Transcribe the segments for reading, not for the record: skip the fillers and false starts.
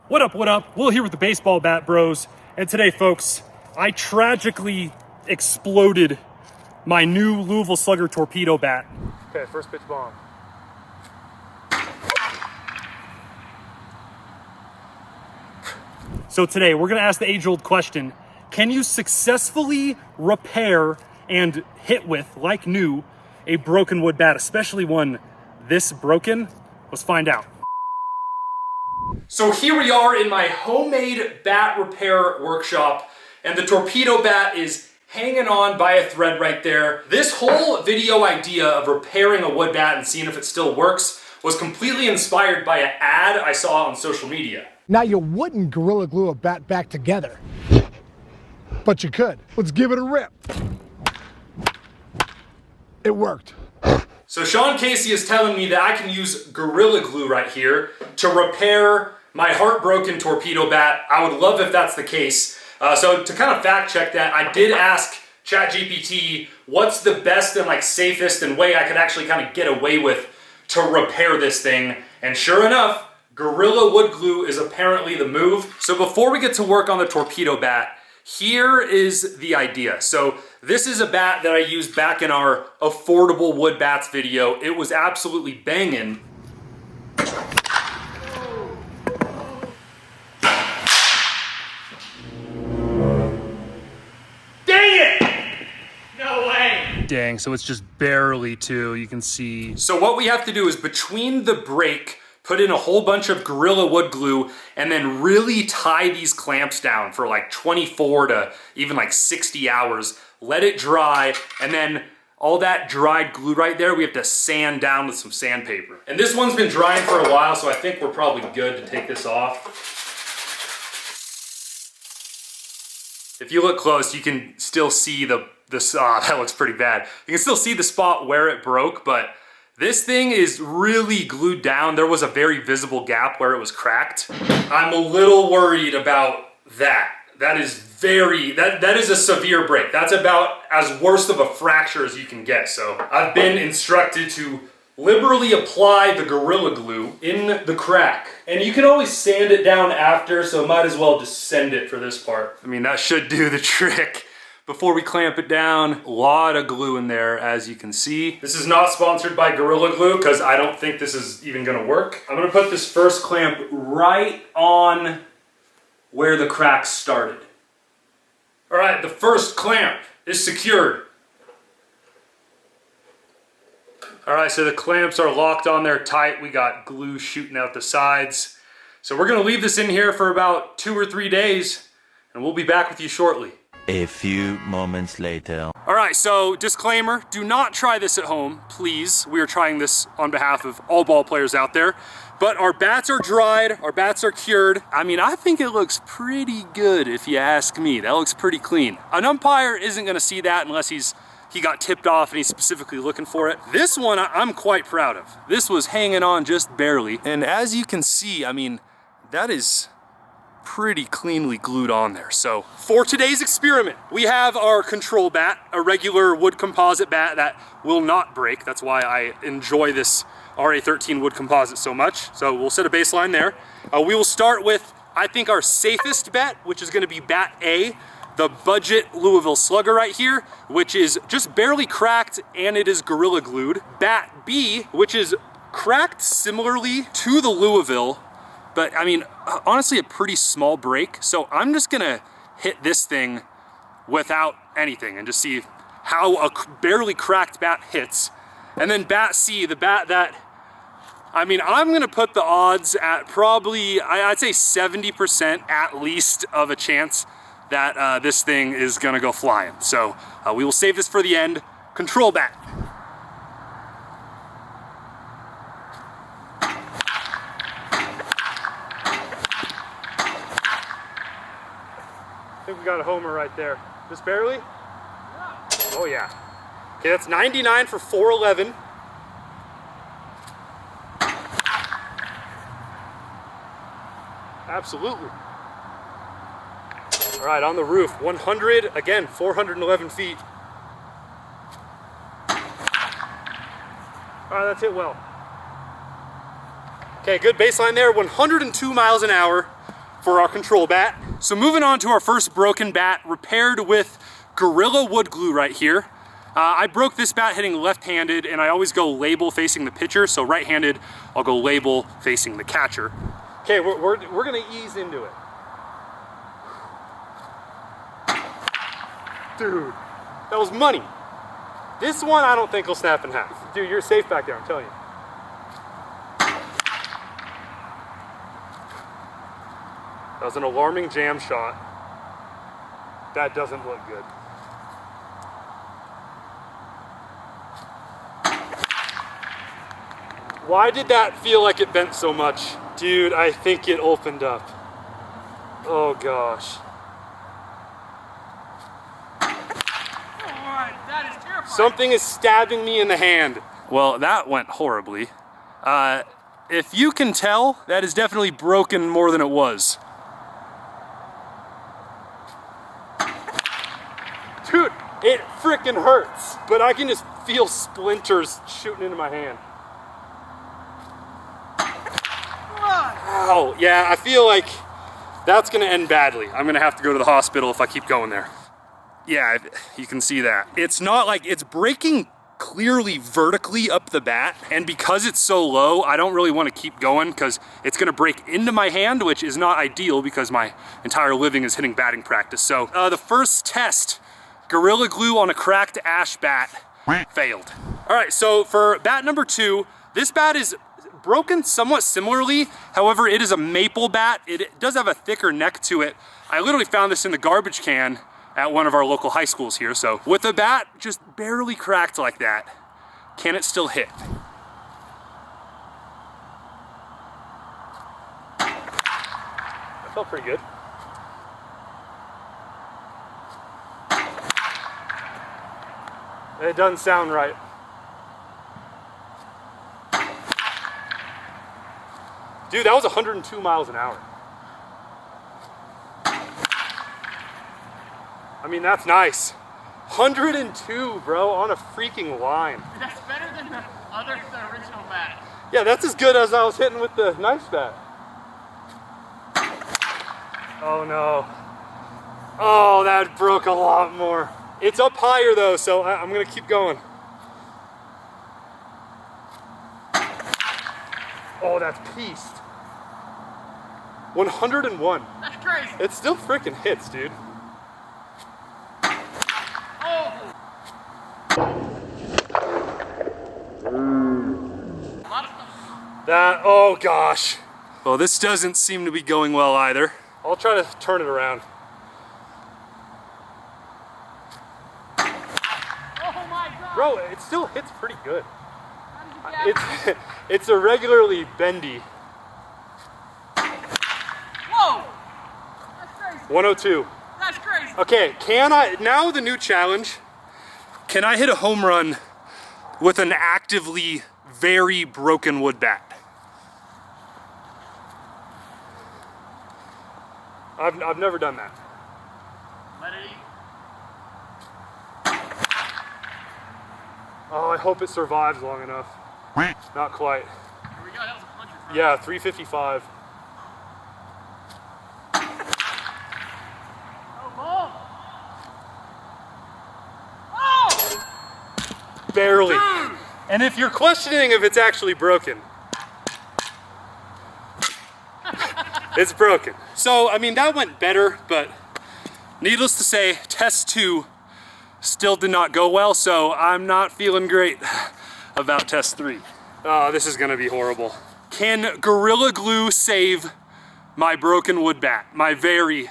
What up, what up? Will here with the Baseball Bat Bros. And today, folks, I tragically exploded my new Louisville Slugger torpedo bat. Okay, first pitch bomb. So today, we're gonna ask the age-old question, can you successfully repair and hit with, like new, a broken wood bat, especially one this broken? Let's find out. So here we are in my homemade bat repair workshop, and the torpedo bat is hanging on by a thread right there. This whole video idea of repairing a wood bat and seeing if it still works was completely inspired by an ad I saw on social media. Now you wouldn't Gorilla Glue a bat back together, but you could. Let's give it a rip. It worked. So Sean Casey is telling me that I can use Gorilla Glue right here to repair my heartbroken torpedo bat. I would love if that's the case. So to kind of fact check that, I did ask ChatGPT what's the best and safest and way I could actually kind of get away with to repair this thing. And sure enough, Gorilla Wood Glue is apparently the move. So before we get to work on the torpedo bat, here is the idea. So this is a bat that I used back in our affordable wood bats video. It was absolutely banging. Dang, so it's just barely too, you can see. So what we have to do is between the break, put in a whole bunch of Gorilla Wood Glue and then really tie these clamps down for 24 to even 60 hours. Let it dry, and then all that dried glue right there, we have to sand down with some sandpaper. And this one's been drying for a while, so I think we're probably good to take this off. If you look close, you can still see that looks pretty bad. You can still see the spot where it broke, but this thing is really glued down. There was a very visible gap where it was cracked. I'm a little worried about that. That is a severe break. That's about as worst of a fracture as you can get. So I've been instructed to liberally apply the Gorilla Glue in the crack. And you can always sand it down after, so might as well just send it for this part. I mean, that should do the trick. Before we clamp it down, a lot of glue in there, as you can see. This is not sponsored by Gorilla Glue because I don't think this is even gonna work. I'm gonna put this first clamp right on where the crack started. All right, the first clamp is secured. All right, so the clamps are locked on there tight. We got glue shooting out the sides. So we're gonna leave this in here for about 2 or 3 days, and we'll be back with you shortly. A few moments later. All right, so disclaimer, do not try this at home, please. We are trying this on behalf of all ball players out there. But our bats are dried, our bats are cured. I mean, I think it looks pretty good if you ask me. That looks pretty clean. An umpire isn't gonna see that unless he got tipped off and he's specifically looking for it. This one I'm quite proud of. This was hanging on just barely. And as you can see, I mean, that is pretty cleanly glued on there. So for today's experiment, we have our control bat, a regular wood composite bat that will not break. That's why I enjoy this RA13 wood composite so much. So we'll set a baseline there. We will start with, I think, our safest bet, which is gonna be bat A, the budget Louisville Slugger right here, which is just barely cracked and it is Gorilla Glued. Bat B, which is cracked similarly to the Louisville, but I mean, honestly, a pretty small break. So I'm just gonna hit this thing without anything and just see how a barely cracked bat hits. And then bat C, the bat that, I mean, I'm gonna put the odds at probably, I'd say 70% at least of a chance that this thing is gonna go flying. So we will save this for the end. Control bat. I think we got a homer right there. Just barely? Yeah. Oh yeah. Okay, that's 99 for 411. Absolutely. All right, on the roof, 100, again, 411 feet. All right, that's hit well. Okay, good baseline there, 102 miles an hour. for our control bat. So moving on to our first broken bat, repaired with Gorilla Wood Glue right here. I broke this bat hitting left-handed, and I always go label facing the pitcher, so right-handed, I'll go label facing the catcher. Okay, we're gonna ease into it. Dude, that was money. This one I don't think will snap in half. Dude, you're safe back there, I'm telling you. That was an alarming jam shot. That doesn't look good. Why did that feel like it bent so much? Dude, I think it opened up. Oh gosh. That is terrifying. Something is stabbing me in the hand. Well, that went horribly. If you can tell, that is definitely broken more than it was. Dude, it freaking hurts, but I can just feel splinters shooting into my hand. Ow, yeah, I feel like that's gonna end badly. I'm gonna have to go to the hospital if I keep going there. Yeah, you can see that. It's not like, it's breaking clearly vertically up the bat, and because it's so low, I don't really want to keep going because it's gonna break into my hand, which is not ideal because my entire living is hitting batting practice. So the first test, Gorilla Glue on a cracked ash bat, failed. All right, so for bat number 2, this bat is broken somewhat similarly. However, it is a maple bat. It does have a thicker neck to it. I literally found this in the garbage can at one of our local high schools here. So with the bat just barely cracked like that, can it still hit? That felt pretty good. It doesn't sound right. Dude, that was 102 miles an hour. I mean, that's nice. 102, bro, on a freaking line. That's better than the original bat. Yeah, that's as good as I was hitting with the nice bat. Oh no. Oh, that broke a lot more. It's up higher though, so I'm gonna keep going. Oh, that's pieced. 101. That's crazy. It still freaking hits, dude. Oh. A lot of stuff. That, oh gosh. Well, this doesn't seem to be going well either. I'll try to turn it around. Oh my God. Bro, it still hits pretty good. How did you get It's irregularly bendy. Whoa. That's crazy. 102. That's crazy. Okay, now the new challenge, can I hit a home run with an actively very broken wood bat? I've never done that. Let it eat. Oh, I hope it survives long enough. Not quite. Here we go. That was a puncher. Bro. Yeah, 355. Oh, ball. Oh! Barely. Dude. And if you're questioning if it's actually broken, it's broken. So, I mean, that went better, but needless to say, test 2 still did not go well, so I'm not feeling great about test 3. Oh, this is gonna be horrible. Can Gorilla Glue save my broken wood bat? My very,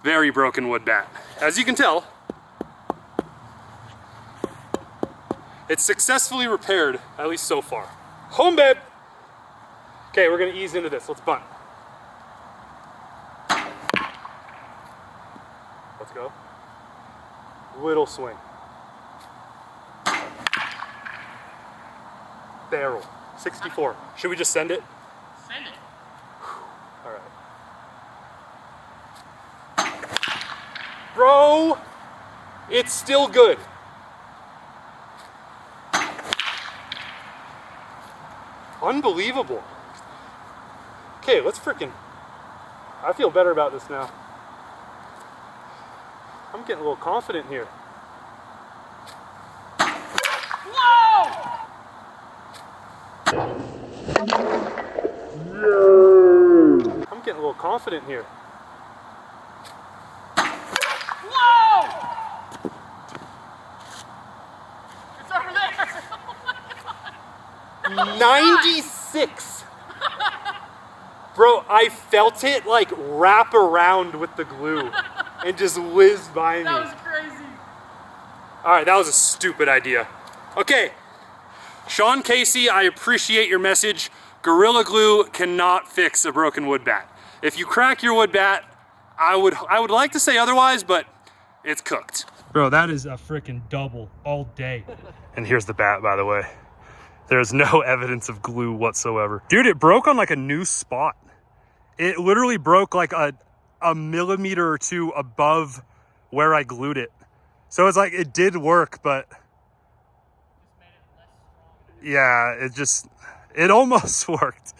very broken wood bat. As you can tell, it's successfully repaired, at least so far. Home, babe! Okay, we're gonna ease into this. Let's bunt. Let's go. Little swing. Barrel. 64. Should we just send it? Send it. All right. Bro, it's still good. Unbelievable. Okay, let's freaking. I feel better about this now. I'm getting a little confident here. Whoa! I'm getting a little confident here. Whoa! It's over there. Oh my God. 96! Bro, I felt it like wrap around with the glue and just whiz by me. That was crazy. All right, that was a stupid idea. Okay, Sean Casey, I appreciate your message. Gorilla Glue cannot fix a broken wood bat. If you crack your wood bat, I would like to say otherwise, but it's cooked. Bro, that is a freaking double all day. And here's the bat, by the way. There's no evidence of glue whatsoever. Dude, it broke on like a new spot. It literally broke like a millimeter or two above where I glued it. So it's like, it did work, but yeah, it almost worked.